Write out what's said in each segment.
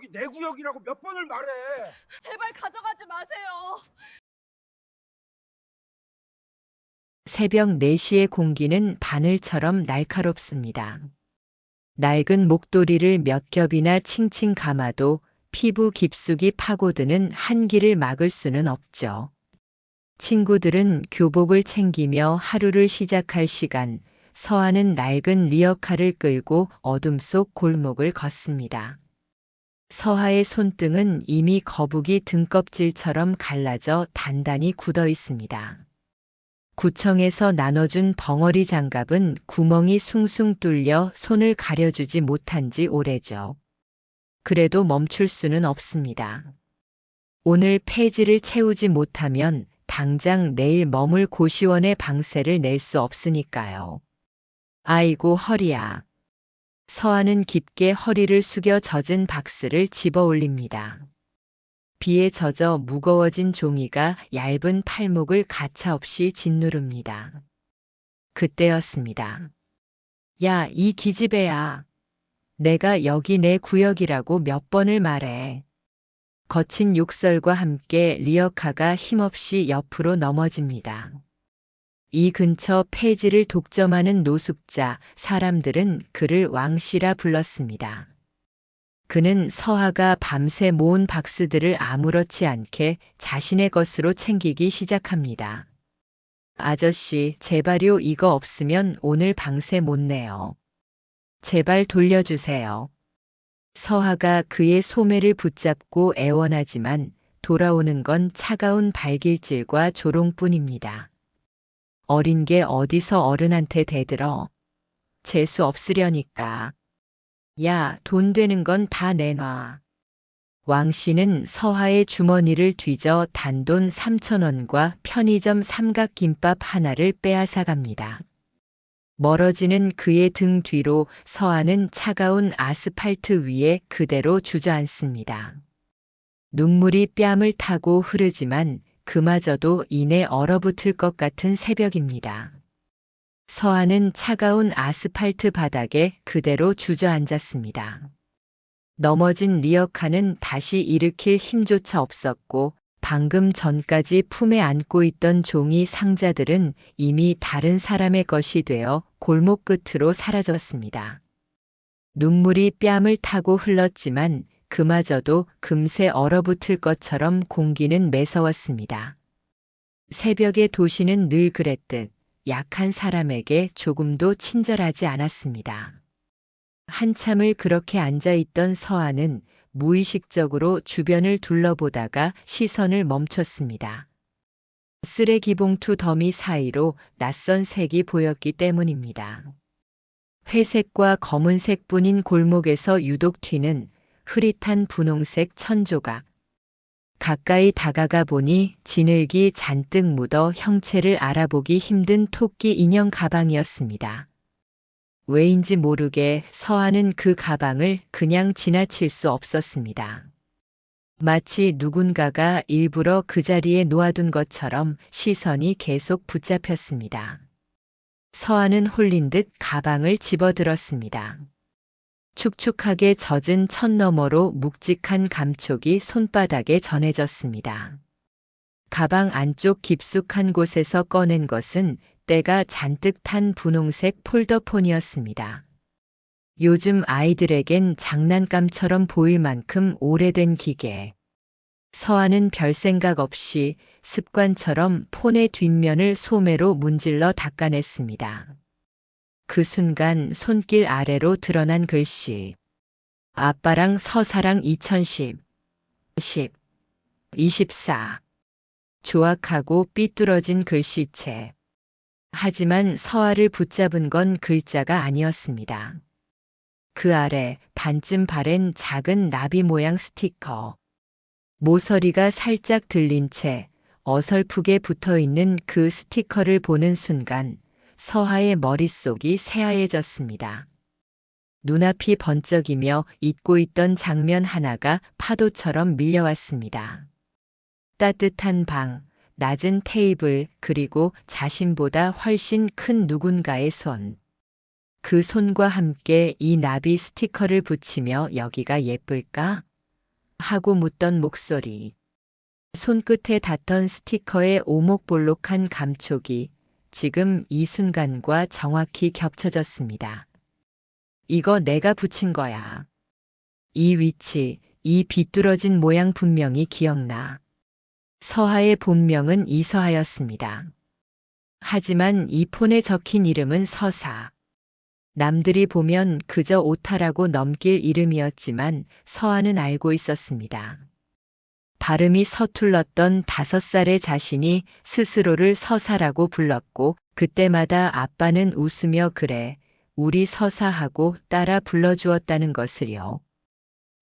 여기 내 구역이라고 몇 번을 말해. 제발 가져가지 마세요. 새벽 4시의 공기는 바늘처럼 날카롭습니다. 낡은 목도리를 몇 겹이나 칭칭 감아도 피부 깊숙이 파고드는 한기를 막을 수는 없죠. 친구들은 교복을 챙기며 하루를 시작할 시간, 서아는 낡은 리어카를 끌고 어둠 속 골목을 걷습니다. 서아의 손등은 이미 거북이 등껍질처럼 갈라져 단단히 굳어 있습니다. 구청에서 나눠준 벙어리 장갑은 구멍이 숭숭 뚫려 손을 가려주지 못한 지 오래죠. 그래도 멈출 수는 없습니다. 오늘 폐지를 채우지 못하면 당장 내일 머물 고시원의 방세를 낼 수 없으니까요. 아이고 허리야. 서아는 깊게 허리를 숙여 젖은 박스를 집어 올립니다. 비에 젖어 무거워진 종이가 얇은 팔목을 가차없이 짓누릅니다. 그때였습니다. 야, 이 기집애야. 내가 여기 내 구역이라고 몇 번을 말해. 거친 욕설과 함께 리어카가 힘없이 옆으로 넘어집니다. 이 근처 폐지를 독점하는 노숙자, 사람들은 그를 왕씨라 불렀습니다. 그는 서아가 밤새 모은 박스들을 아무렇지 않게 자신의 것으로 챙기기 시작합니다. 아저씨, 제발요, 이거 없으면 오늘 방세 못 내요. 제발 돌려주세요. 서아가 그의 소매를 붙잡고 애원하지만 돌아오는 건 차가운 발길질과 조롱뿐입니다. 어린 게 어디서 어른한테 대들어. 재수 없으려니까. 야, 돈 되는 건 다 내놔. 왕씨는 서아의 주머니를 뒤져 단돈 3,000원과 편의점 삼각김밥 하나를 빼앗아 갑니다. 멀어지는 그의 등 뒤로 서아는 차가운 아스팔트 위에 그대로 주저앉습니다. 눈물이 뺨을 타고 흐르지만 그마저도 이내 얼어붙을 것 같은 새벽입니다. 서아는 차가운 아스팔트 바닥에 그대로 주저앉았습니다. 넘어진 리어카는 다시 일으킬 힘조차 없었고 방금 전까지 품에 안고 있던 종이 상자들은 이미 다른 사람의 것이 되어 골목 끝으로 사라졌습니다. 눈물이 뺨을 타고 흘렀지만 그마저도 금세 얼어붙을 것처럼 공기는 매서웠습니다. 새벽의 도시는 늘 그랬듯 약한 사람에게 조금도 친절하지 않았습니다. 한참을 그렇게 앉아있던 서아는 무의식적으로 주변을 둘러보다가 시선을 멈췄습니다. 쓰레기 봉투 더미 사이로 낯선 색이 보였기 때문입니다. 회색과 검은색뿐인 골목에서 유독 튀는 흐릿한 분홍색 천조각. 가까이 다가가 보니 진흙이 잔뜩 묻어 형체를 알아보기 힘든 토끼 인형 가방이었습니다. 왜인지 모르게 서아는 그 가방을 그냥 지나칠 수 없었습니다. 마치 누군가가 일부러 그 자리에 놓아둔 것처럼 시선이 계속 붙잡혔습니다. 서아는 홀린 듯 가방을 집어들었습니다. 축축하게 젖은 천 너머로 묵직한 감촉이 손바닥에 전해졌습니다. 가방 안쪽 깊숙한 곳에서 꺼낸 것은 때가 잔뜩 탄 분홍색 폴더폰이었습니다. 요즘 아이들에겐 장난감처럼 보일 만큼 오래된 기계. 서아는 별 생각 없이 습관처럼 폰의 뒷면을 소매로 문질러 닦아냈습니다. 그 순간 손길 아래로 드러난 글씨. 아빠랑 서사랑 2010, 10, 24. 조악하고 삐뚤어진 글씨체. 하지만 서아를 붙잡은 건 글자가 아니었습니다. 그 아래 반쯤 바랜 작은 나비 모양 스티커. 모서리가 살짝 들린 채 어설프게 붙어있는 그 스티커를 보는 순간 서아의 머릿속이 새하얘졌습니다. 눈앞이 번쩍이며 잊고 있던 장면 하나가 파도처럼 밀려왔습니다. 따뜻한 방, 낮은 테이블, 그리고 자신보다 훨씬 큰 누군가의 손. 그 손과 함께 이 나비 스티커를 붙이며 여기가 예쁠까? 하고 묻던 목소리. 손끝에 닿던 스티커의 오목볼록한 감촉이 지금 이 순간과 정확히 겹쳐졌습니다. 이거 내가 붙인 거야. 이 위치, 이 비뚤어진 모양 분명히 기억나. 서하의 본명은 이서하였습니다. 하지만 이 폰에 적힌 이름은 서사. 남들이 보면 그저 오타라고 넘길 이름이었지만 서하는 알고 있었습니다. 발음이 서툴렀던 5살의 자신이 스스로를 서사라고 불렀고 그때마다 아빠는 웃으며 그래, 우리 서사하고 따라 불러주었다는 것을요.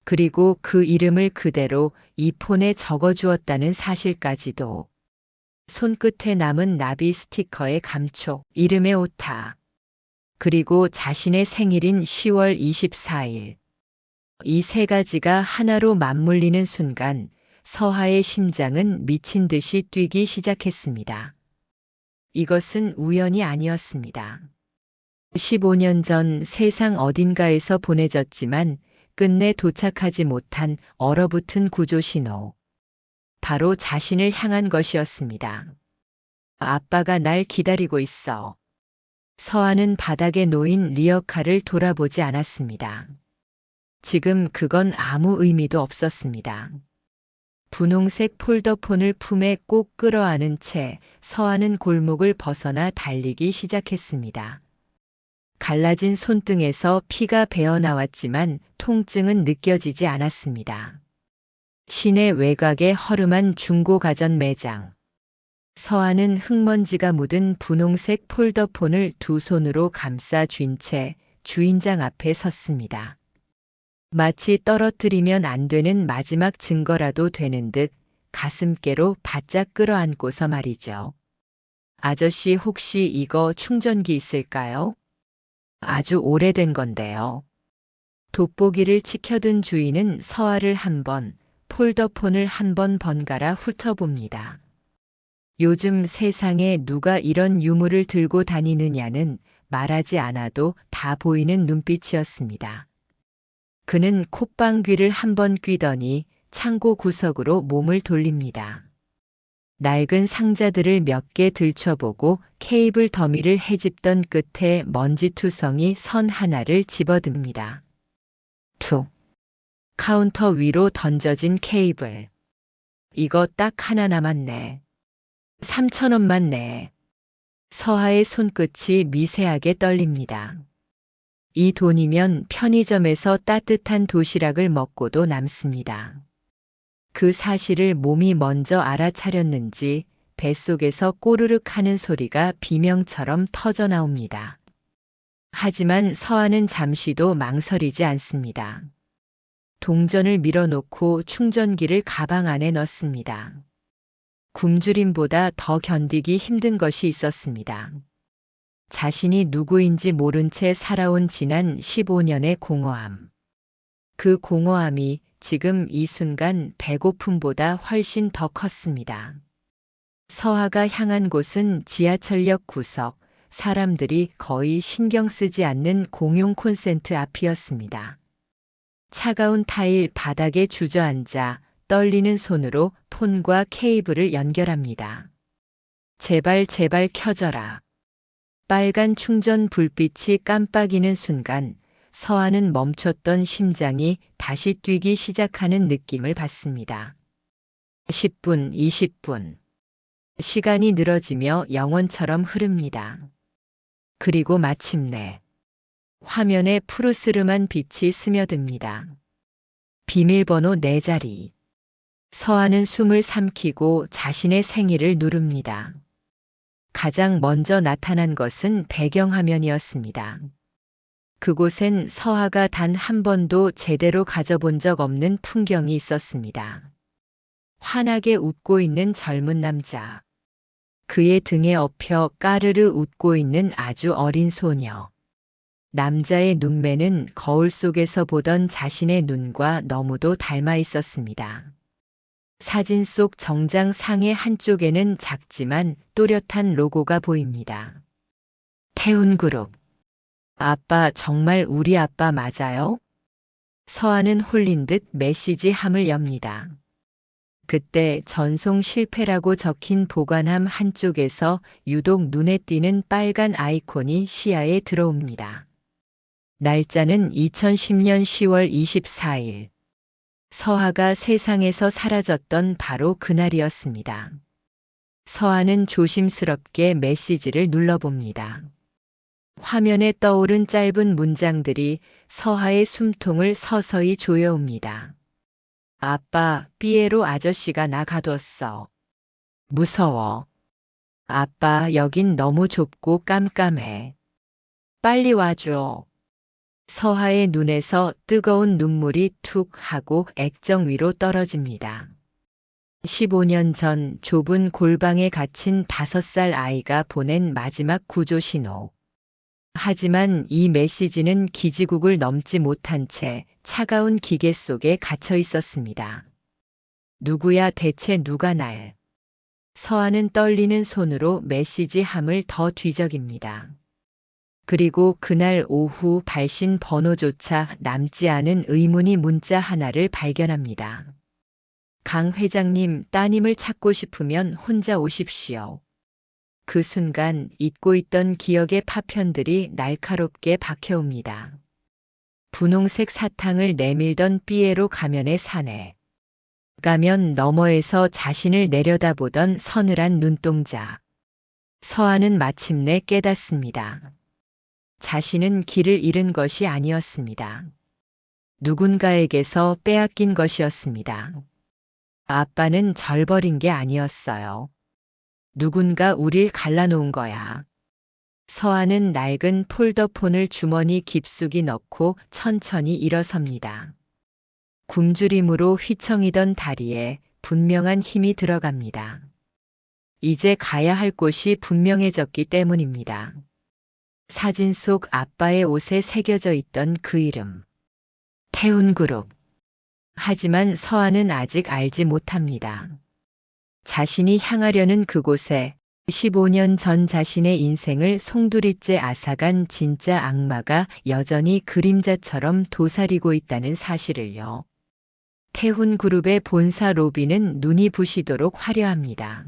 그리고 그 이름을 그대로 이 폰에 적어주었다는 사실까지도. 손끝에 남은 나비 스티커의 감촉, 이름의 오타. 그리고 자신의 생일인 10월 24일. 이 세 가지가 하나로 맞물리는 순간 서하의 심장은 미친 듯이 뛰기 시작했습니다. 이것은 우연이 아니었습니다. 15년 전 세상 어딘가에서 보내졌지만 끝내 도착하지 못한 얼어붙은 구조신호. 바로 자신을 향한 것이었습니다. 아빠가 날 기다리고 있어. 서하는 바닥에 놓인 리어카를 돌아보지 않았습니다. 지금 그건 아무 의미도 없었습니다. 분홍색 폴더폰을 품에 꼭 끌어안은 채 서하는 골목을 벗어나 달리기 시작했습니다. 갈라진 손등에서 피가 배어나왔지만 통증은 느껴지지 않았습니다. 시내 외곽의 허름한 중고가전 매장. 서하는 흙먼지가 묻은 분홍색 폴더폰을 두 손으로 감싸 쥔 채 주인장 앞에 섰습니다. 마치 떨어뜨리면 안 되는 마지막 증거라도 되는 듯 가슴께로 바짝 끌어안고서 말이죠. 아저씨 혹시 이거 충전기 있을까요? 아주 오래된 건데요. 돋보기를 치켜든 주인은 서하를 한 번, 폴더폰을 한 번 번갈아 훑어봅니다. 요즘 세상에 누가 이런 유물을 들고 다니느냐는 말하지 않아도 다 보이는 눈빛이었습니다. 그는 콧방귀를 한 번 뀌더니 창고 구석으로 몸을 돌립니다. 낡은 상자들을 몇 개 들춰보고 케이블 더미를 헤집던 끝에 먼지투성이 선 하나를 집어듭니다. 툭. 카운터 위로 던져진 케이블. 이거 딱 하나 남았네. 3,000원만 내. 서하의 손끝이 미세하게 떨립니다. 이 돈이면 편의점에서 따뜻한 도시락을 먹고도 남습니다. 그 사실을 몸이 먼저 알아차렸는지 뱃속에서 꼬르륵 하는 소리가 비명처럼 터져 나옵니다. 하지만 서하는 잠시도 망설이지 않습니다. 동전을 밀어놓고 충전기를 가방 안에 넣습니다. 굶주림보다 더 견디기 힘든 것이 있었습니다. 자신이 누구인지 모른 채 살아온 지난 15년의 공허함. 그 공허함이 지금 이 순간 배고픔보다 훨씬 더 컸습니다. 서하가 향한 곳은 지하철역 구석, 사람들이 거의 신경 쓰지 않는 공용 콘센트 앞이었습니다. 차가운 타일 바닥에 주저앉아 떨리는 손으로 폰과 케이블을 연결합니다. 제발 제발 켜져라. 빨간 충전 불빛이 깜빡이는 순간 서하는 멈췄던 심장이 다시 뛰기 시작하는 느낌을 받습니다. 10분, 20분. 시간이 늘어지며 영원처럼 흐릅니다. 그리고 마침내 화면에 푸르스름한 빛이 스며듭니다. 비밀번호 4자리. 서하는 숨을 삼키고 자신의 생일을 누릅니다. 가장 먼저 나타난 것은 배경화면이었습니다. 그곳엔 서하가 단 한 번도 제대로 가져본 적 없는 풍경이 있었습니다. 환하게 웃고 있는 젊은 남자. 그의 등에 엎여 까르르 웃고 있는 아주 어린 소녀. 남자의 눈매는 거울 속에서 보던 자신의 눈과 너무도 닮아 있었습니다. 사진 속 정장 상의 한쪽에는 작지만 또렷한 로고가 보입니다. 태운그룹. 아빠 정말 우리 아빠 맞아요? 서아는 홀린 듯 메시지 함을 엽니다. 그때 전송 실패라고 적힌 보관함 한쪽에서 유독 눈에 띄는 빨간 아이콘이 시야에 들어옵니다. 날짜는 2010년 10월 24일. 서아가 세상에서 사라졌던 바로 그날이었습니다. 서아는 조심스럽게 메시지를 눌러봅니다. 화면에 떠오른 짧은 문장들이 서아의 숨통을 서서히 조여옵니다. 아빠, 삐에로 아저씨가 나 가뒀어. 무서워. 아빠, 여긴 너무 좁고 깜깜해. 빨리 와줘. 서아의 눈에서 뜨거운 눈물이 툭 하고 액정 위로 떨어집니다. 15년 전 좁은 골방에 갇힌 5살 아이가 보낸 마지막 구조 신호. 하지만 이 메시지는 기지국을 넘지 못한 채 차가운 기계 속에 갇혀 있었습니다. 누구야, 대체 누가 날? 서아는 떨리는 손으로 메시지 함을 더 뒤적입니다. 그리고 그날 오후 발신 번호조차 남지 않은 의문의 문자 하나를 발견합니다. 강 회장님, 따님을 찾고 싶으면 혼자 오십시오. 그 순간 잊고 있던 기억의 파편들이 날카롭게 박혀옵니다. 분홍색 사탕을 내밀던 삐에로 가면의 사내. 가면 너머에서 자신을 내려다보던 서늘한 눈동자. 서아는 마침내 깨닫습니다. 자신은 길을 잃은 것이 아니었습니다. 누군가에게서 빼앗긴 것이었습니다. 아빠는 절버린 게 아니었어요. 누군가 우릴 갈라놓은 거야. 서아는 낡은 폴더폰을 주머니 깊숙이 넣고 천천히 일어섭니다. 굶주림으로 휘청이던 다리에 분명한 힘이 들어갑니다. 이제 가야 할 곳이 분명해졌기 때문입니다. 사진 속 아빠의 옷에 새겨져 있던 그 이름. 태훈그룹. 하지만 서아는 아직 알지 못합니다. 자신이 향하려는 그곳에 15년 전 자신의 인생을 송두리째 앗아간 진짜 악마가 여전히 그림자처럼 도사리고 있다는 사실을요. 태훈그룹의 본사 로비는 눈이 부시도록 화려합니다.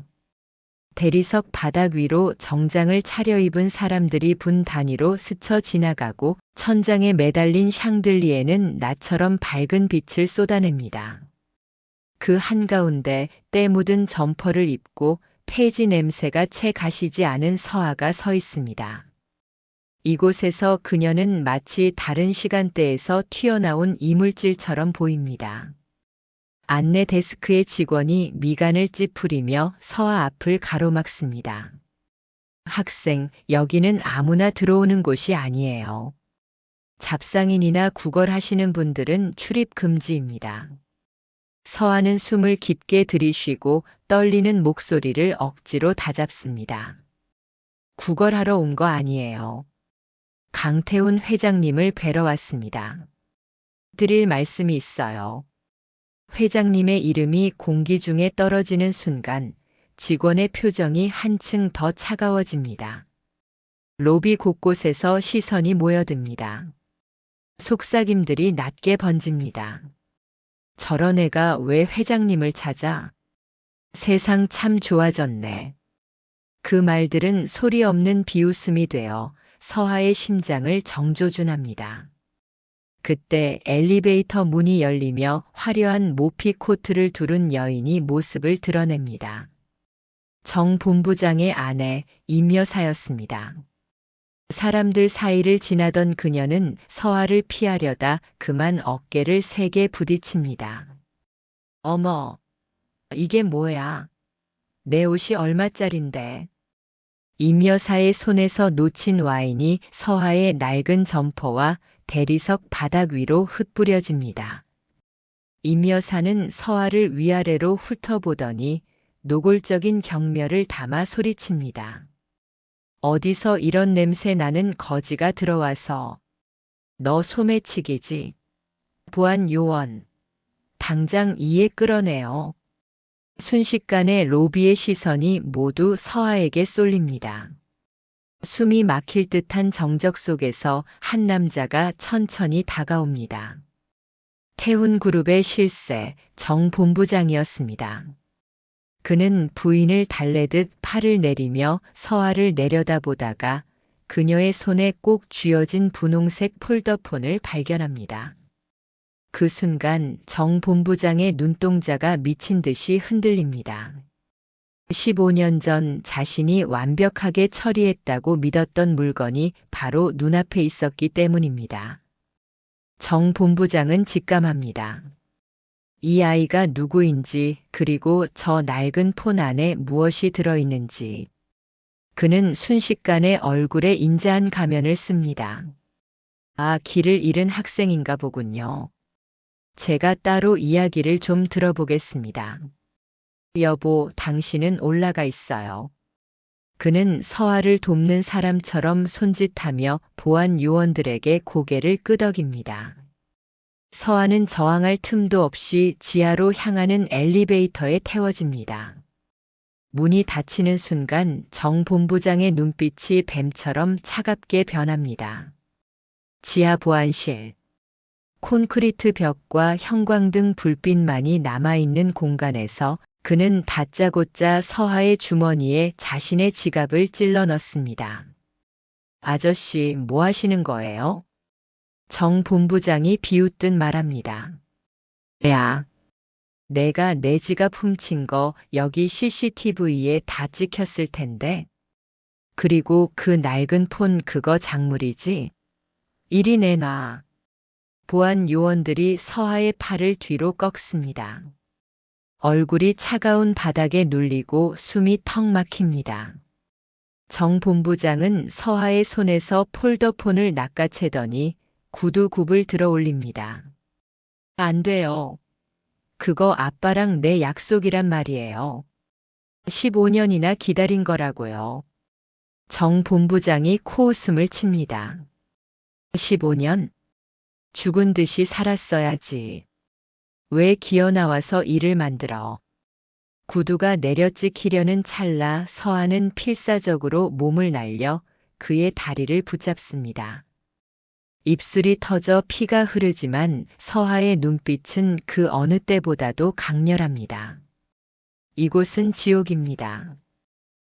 대리석 바닥 위로 정장을 차려입은 사람들이 분 단위로 스쳐 지나가고 천장에 매달린 샹들리에는 나처럼 밝은 빛을 쏟아냅니다. 그 한가운데 때 묻은 점퍼를 입고 폐지 냄새가 채 가시지 않은 서아가 서 있습니다. 이곳에서 그녀는 마치 다른 시간대에서 튀어나온 이물질처럼 보입니다. 안내 데스크의 직원이 미간을 찌푸리며 서아 앞을 가로막습니다. 학생, 여기는 아무나 들어오는 곳이 아니에요. 잡상인이나 구걸하시는 분들은 출입 금지입니다. 서아는 숨을 깊게 들이쉬고 떨리는 목소리를 억지로 다잡습니다. 구걸하러 온 거 아니에요. 강태훈 회장님을 뵈러 왔습니다. 드릴 말씀이 있어요. 회장님의 이름이 공기 중에 떨어지는 순간 직원의 표정이 한층 더 차가워집니다. 로비 곳곳에서 시선이 모여듭니다. 속삭임들이 낮게 번집니다. 저런 애가 왜 회장님을 찾아? 세상 참 좋아졌네. 그 말들은 소리 없는 비웃음이 되어 서아의 심장을 정조준합니다. 그때 엘리베이터 문이 열리며 화려한 모피 코트를 두른 여인이 모습을 드러냅니다. 정 본부장의 아내 임 여사였습니다. 사람들 사이를 지나던 그녀는 서아를 피하려다 그만 어깨를 세게 부딪힙니다. 어머, 이게 뭐야? 내 옷이 얼마짜린데? 임 여사의 손에서 놓친 와인이 서아의 낡은 점퍼와 대리석 바닥 위로 흩뿌려집니다. 임 여사는 서아를 위아래로 훑어보더니 노골적인 경멸을 담아 소리칩니다. 어디서 이런 냄새 나는 거지가 들어와서. 너 소매치기지. 보안 요원. 당장 이에 끌어내요. 순식간에 로비의 시선이 모두 서아에게 쏠립니다. 숨이 막힐 듯한 정적 속에서 한 남자가 천천히 다가옵니다. 태훈그룹의 실세 정 본부장이었습니다. 그는 부인을 달래듯 팔을 내리며 서아를 내려다보다가 그녀의 손에 꼭 쥐어진 분홍색 폴더폰을 발견합니다. 그 순간 정 본부장의 눈동자가 미친 듯이 흔들립니다. 15년 전 자신이 완벽하게 처리했다고 믿었던 물건이 바로 눈앞에 있었기 때문입니다. 정 본부장은 직감합니다. 이 아이가 누구인지, 그리고 저 낡은 폰 안에 무엇이 들어있는지. 그는 순식간에 얼굴에 인자한 가면을 씁니다. 아, 길을 잃은 학생인가 보군요. 제가 따로 이야기를 좀 들어보겠습니다. 여보, 당신은 올라가 있어요. 그는 서아를 돕는 사람처럼 손짓하며 보안 요원들에게 고개를 끄덕입니다. 서아는 저항할 틈도 없이 지하로 향하는 엘리베이터에 태워집니다. 문이 닫히는 순간 정 본부장의 눈빛이 뱀처럼 차갑게 변합니다. 지하 보안실. 콘크리트 벽과 형광등 불빛만이 남아있는 공간에서 그는 다짜고짜 서아의 주머니에 자신의 지갑을 찔러 넣습니다. 아저씨, 뭐 하시는 거예요? 정 본부장이 비웃듯 말합니다. 야, 내가 내 지갑 훔친 거 여기 CCTV에 다 찍혔을 텐데. 그리고 그 낡은 폰 그거 작물이지? 이리 내놔. 보안 요원들이 서아의 팔을 뒤로 꺾습니다. 얼굴이 차가운 바닥에 눌리고 숨이 턱 막힙니다. 정 본부장은 서아의 손에서 폴더폰을 낚아채더니 구두굽을 들어 올립니다. 안 돼요. 그거 아빠랑 내 약속이란 말이에요. 15년이나 기다린 거라고요. 정 본부장이 코웃음을 칩니다. 15년? 죽은 듯이 살았어야지. 왜 기어 나와서 일을 만들어? 구두가 내려찍히려는 찰나 서아는 필사적으로 몸을 날려 그의 다리를 붙잡습니다. 입술이 터져 피가 흐르지만 서아의 눈빛은 그 어느 때보다도 강렬합니다. 이곳은 지옥입니다.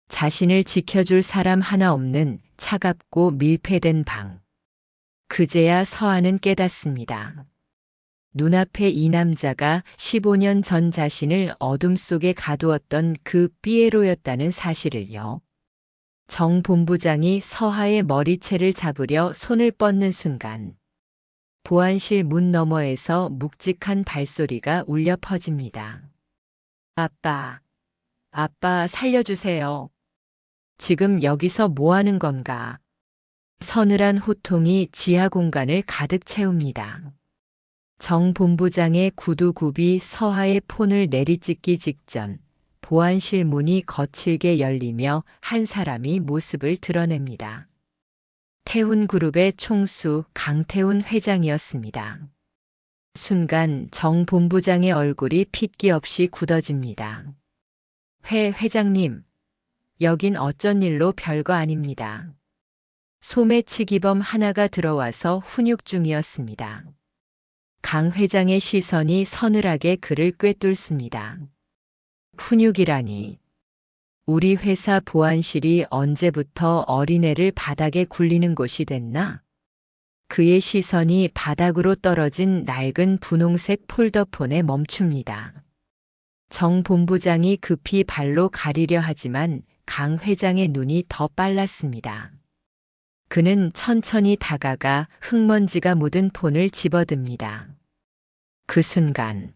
자신을 지켜줄 사람 하나 없는 차갑고 밀폐된 방. 그제야 서아는 깨닫습니다. 눈앞에 이 남자가 15년 전 자신을 어둠 속에 가두었던 그 삐에로였다는 사실을요. 정 본부장이 서아의 머리채를 잡으려 손을 뻗는 순간 보안실 문 너머에서 묵직한 발소리가 울려 퍼집니다. 아빠, 아빠 살려주세요. 지금 여기서 뭐 하는 건가? 서늘한 호통이 지하 공간을 가득 채웁니다. 정 본부장의 구두굽이 서아의 폰을 내리찍기 직전 보안실 문이 거칠게 열리며 한 사람이 모습을 드러냅니다. 태훈그룹의 총수 강태훈 회장이었습니다. 순간 정 본부장의 얼굴이 핏기 없이 굳어집니다. 회장님, 여긴 어쩐 일로 별거 아닙니다. 소매치기범 하나가 들어와서 훈육 중이었습니다. 강 회장의 시선이 서늘하게 그를 꿰뚫습니다. 훈육이라니. 우리 회사 보안실이 언제부터 어린애를 바닥에 굴리는 곳이 됐나? 그의 시선이 바닥으로 떨어진 낡은 분홍색 폴더폰에 멈춥니다. 정 본부장이 급히 발로 가리려 하지만 강 회장의 눈이 더 빨랐습니다. 그는 천천히 다가가 흙먼지가 묻은 폰을 집어듭니다. 그 순간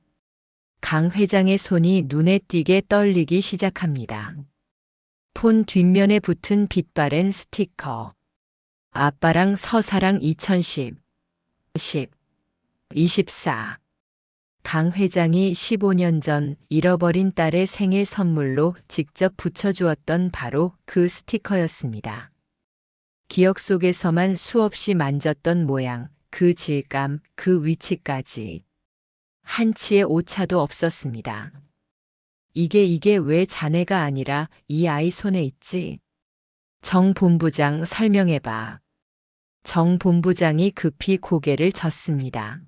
강 회장의 손이 눈에 띄게 떨리기 시작합니다. 폰 뒷면에 붙은 빛바랜 스티커. 아빠랑 서사랑 2010, 24. 강 회장이 15년 전 잃어버린 딸의 생일 선물로 직접 붙여주었던 바로 그 스티커였습니다. 기억 속에서만 수없이 만졌던 모양, 그 질감, 그 위치까지. 한치의 오차도 없었습니다. 이게 왜 자네가 아니라 이 아이 손에 있지? 정 본부장 설명해봐. 정 본부장이 급히 고개를 젓습니다.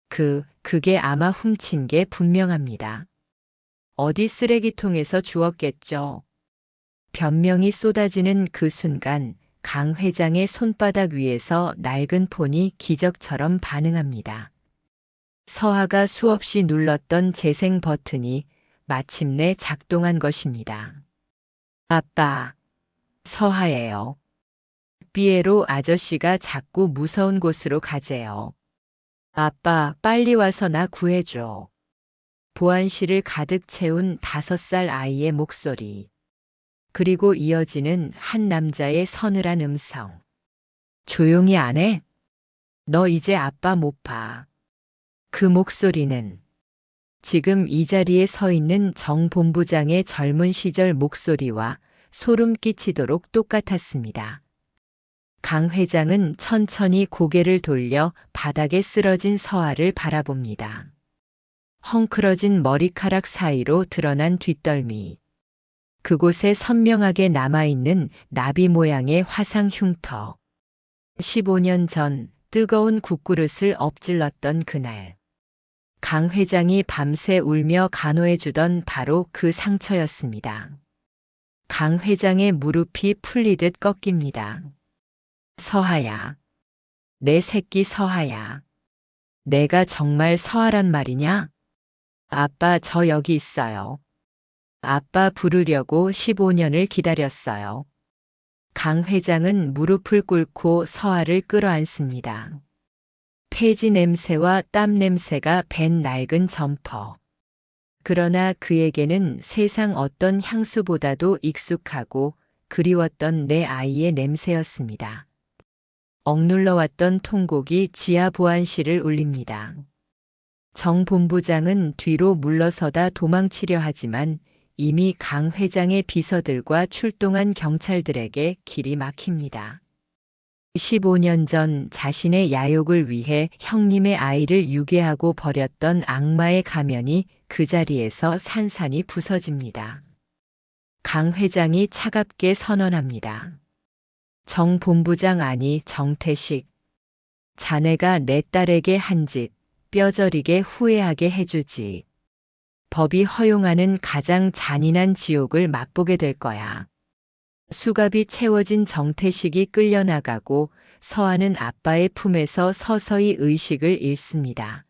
그게 아마 훔친 게 분명합니다. 어디 쓰레기통에서 주웠겠죠. 변명이 쏟아지는 그 순간 강 회장의 손바닥 위에서 낡은 폰이 기적처럼 반응합니다. 서하가 수없이 눌렀던 재생 버튼이 마침내 작동한 것입니다. 아빠, 서하예요. 삐에로 아저씨가 자꾸 무서운 곳으로 가재요. 아빠, 빨리 와서 나 구해줘. 보안실을 가득 채운 5살 아이의 목소리. 그리고 이어지는 한 남자의 서늘한 음성. 조용히 안 해? 너 이제 아빠 못 봐. 그 목소리는 지금 이 자리에 서 있는 정 본부장의 젊은 시절 목소리와 소름 끼치도록 똑같았습니다. 강 회장은 천천히 고개를 돌려 바닥에 쓰러진 서하를 바라봅니다. 헝클어진 머리카락 사이로 드러난 뒷덜미. 그곳에 선명하게 남아있는 나비 모양의 화상 흉터. 15년 전 뜨거운 국그릇을 엎질렀던 그날. 강 회장이 밤새 울며 간호해주던 바로 그 상처였습니다. 강 회장의 무릎이 풀리듯 꺾입니다. 서하야. 내 새끼 서하야. 내가 정말 서하란 말이냐? 아빠 저 여기 있어요. 아빠 부르려고 15년을 기다렸어요. 강 회장은 무릎을 꿇고 서하를 끌어안습니다. 폐지 냄새와 땀 냄새가 밴 낡은 점퍼. 그러나 그에게는 세상 어떤 향수보다도 익숙하고 그리웠던 내 아이의 냄새였습니다. 억눌러왔던 통곡이 지하 보안실을 울립니다. 정 본부장은 뒤로 물러서다 도망치려 하지만 이미 강 회장의 비서들과 출동한 경찰들에게 길이 막힙니다. 15년 전 자신의 야욕을 위해 형님의 아이를 유괴하고 버렸던 악마의 가면이 그 자리에서 산산이 부서집니다. 강 회장이 차갑게 선언합니다. 정 본부장 아니 정태식. 자네가 내 딸에게 한 짓 뼈저리게 후회하게 해주지. 법이 허용하는 가장 잔인한 지옥을 맛보게 될 거야. 수갑이 채워진 정태식이 끌려나가고 서하는 아빠의 품에서 서서히 의식을 잃습니다.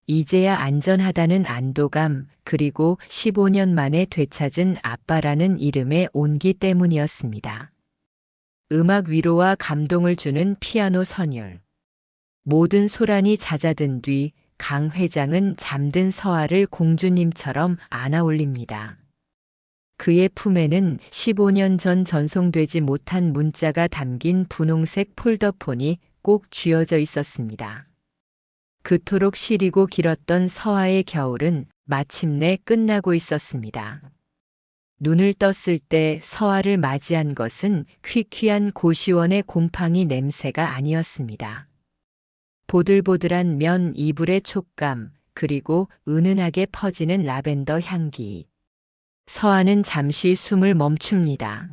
이제야 안전하다는 안도감, 그리고 15년 만에 되찾은 아빠라는 이름의 온기 때문이었습니다. 음악 위로와 감동을 주는 피아노 선율. 모든 소란이 잦아든 뒤 강 회장은 잠든 서하를 공주님처럼 안아 올립니다. 그의 품에는 15년 전 전송되지 못한 문자가 담긴 분홍색 폴더폰이 꼭 쥐어져 있었습니다. 그토록 시리고 길었던 서하의 겨울은 마침내 끝나고 있었습니다. 눈을 떴을 때 서하를 맞이한 것은 퀴퀴한 고시원의 곰팡이 냄새가 아니었습니다. 보들보들한 면 이불의 촉감, 그리고 은은하게 퍼지는 라벤더 향기. 서하는 잠시 숨을 멈춥니다.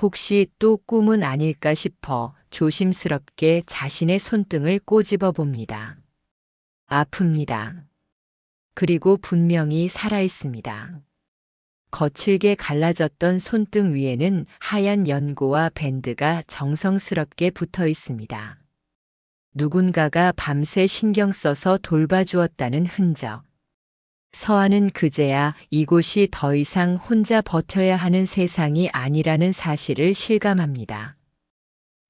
혹시 또 꿈은 아닐까 싶어 조심스럽게 자신의 손등을 꼬집어 봅니다. 아픕니다. 그리고 분명히 살아있습니다. 거칠게 갈라졌던 손등 위에는 하얀 연고와 밴드가 정성스럽게 붙어 있습니다. 누군가가 밤새 신경 써서 돌봐주었다는 흔적. 서하는 그제야 이곳이 더 이상 혼자 버텨야 하는 세상이 아니라는 사실을 실감합니다.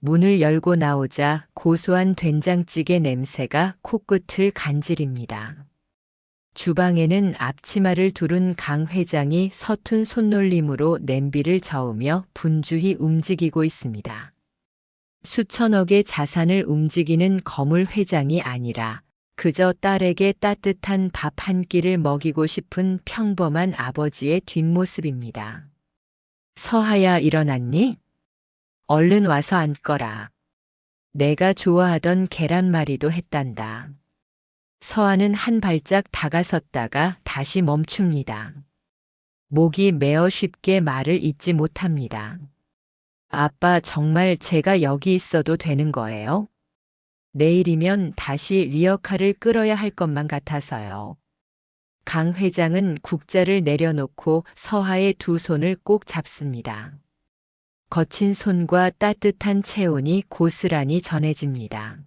문을 열고 나오자 고소한 된장찌개 냄새가 코끝을 간지립니다. 주방에는 앞치마를 두른 강 회장이 서툰 손놀림으로 냄비를 저으며 분주히 움직이고 있습니다. 수천억의 자산을 움직이는 거물 회장이 아니라 그저 딸에게 따뜻한 밥 한 끼를 먹이고 싶은 평범한 아버지의 뒷모습입니다. 서하야 일어났니? 얼른 와서 앉거라. 내가 좋아하던 계란말이도 했단다. 서하는 한 발짝 다가섰다가 다시 멈춥니다. 목이 메어 쉽게 말을 잇지 못합니다. 아빠 정말 제가 여기 있어도 되는 거예요? 내일이면 다시 리어카를 끌어야 할 것만 같아서요. 강 회장은 국자를 내려놓고 서하의 두 손을 꼭 잡습니다. 거친 손과 따뜻한 체온이 고스란히 전해집니다.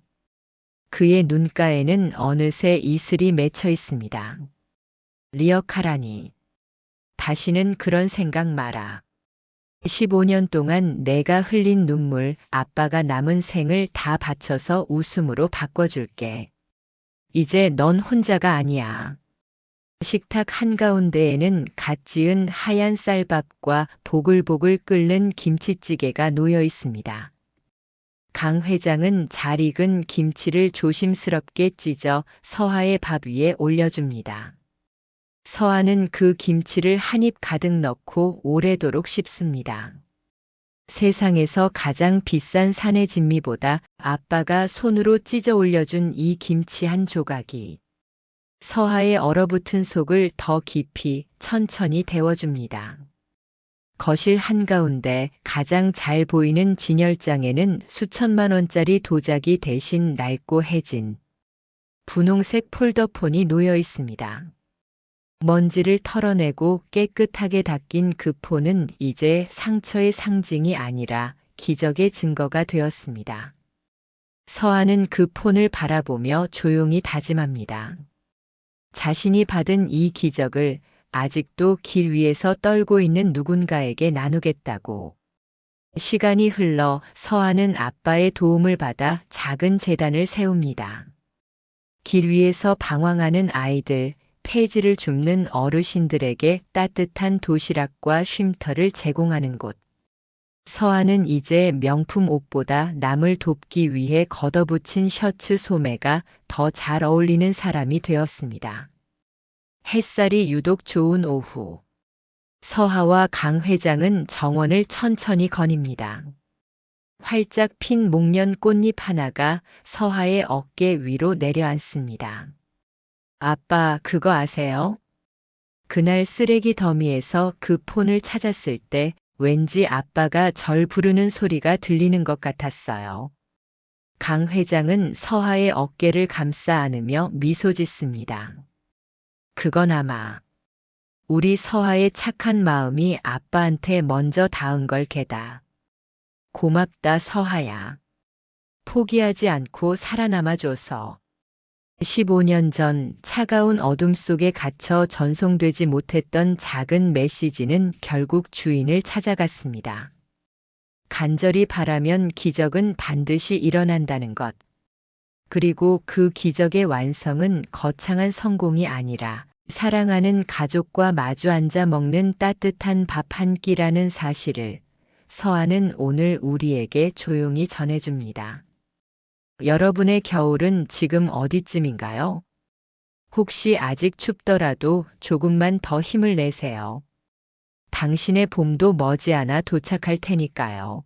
그의 눈가에는 어느새 이슬이 맺혀 있습니다. 리어카라니. 다시는 그런 생각 마라. 15년 동안 내가 흘린 눈물, 아빠가 남은 생을 다 바쳐서 웃음으로 바꿔줄게. 이제 넌 혼자가 아니야. 식탁 한가운데에는 갓 지은 하얀 쌀밥과 보글보글 끓는 김치찌개가 놓여 있습니다. 강 회장은 잘 익은 김치를 조심스럽게 찢어 서하의 밥 위에 올려줍니다. 서하는 그 김치를 한 입 가득 넣고 오래도록 씹습니다. 세상에서 가장 비싼 산의 진미보다 아빠가 손으로 찢어 올려준 이 김치 한 조각이 서하의 얼어붙은 속을 더 깊이 천천히 데워줍니다. 거실 한가운데 가장 잘 보이는 진열장에는 수천만 원짜리 도자기 대신 낡고 해진 분홍색 폴더폰이 놓여 있습니다. 먼지를 털어내고 깨끗하게 닦인 그 폰은 이제 상처의 상징이 아니라 기적의 증거가 되었습니다. 서하는 그 폰을 바라보며 조용히 다짐합니다. 자신이 받은 이 기적을 아직도 길 위에서 떨고 있는 누군가에게 나누겠다고. 시간이 흘러 서하는 아빠의 도움을 받아 작은 재단을 세웁니다. 길 위에서 방황하는 아이들, 폐지를 줍는 어르신들에게 따뜻한 도시락과 쉼터를 제공하는 곳. 서하는 이제 명품 옷보다 남을 돕기 위해 걷어붙인 셔츠 소매가 더 잘 어울리는 사람이 되었습니다. 햇살이 유독 좋은 오후. 서하와 강 회장은 정원을 천천히 거닙니다. 활짝 핀 목련 꽃잎 하나가 서하의 어깨 위로 내려앉습니다. 아빠, 그거 아세요? 그날 쓰레기 더미에서 그 폰을 찾았을 때 왠지 아빠가 절 부르는 소리가 들리는 것 같았어요. 강 회장은 서하의 어깨를 감싸 안으며 미소 짓습니다. 그건 아마 우리 서하의 착한 마음이 아빠한테 먼저 닿은 걸 게다. 고맙다 서하야. 포기하지 않고 살아남아줘서. 15년 전 차가운 어둠 속에 갇혀 전송되지 못했던 작은 메시지는 결국 주인을 찾아갔습니다. 간절히 바라면 기적은 반드시 일어난다는 것. 그리고 그 기적의 완성은 거창한 성공이 아니라 사랑하는 가족과 마주 앉아 먹는 따뜻한 밥 한 끼라는 사실을 서하는 오늘 우리에게 조용히 전해줍니다. 여러분의 겨울은 지금 어디쯤인가요? 혹시 아직 춥더라도 조금만 더 힘을 내세요. 당신의 봄도 머지않아 도착할 테니까요.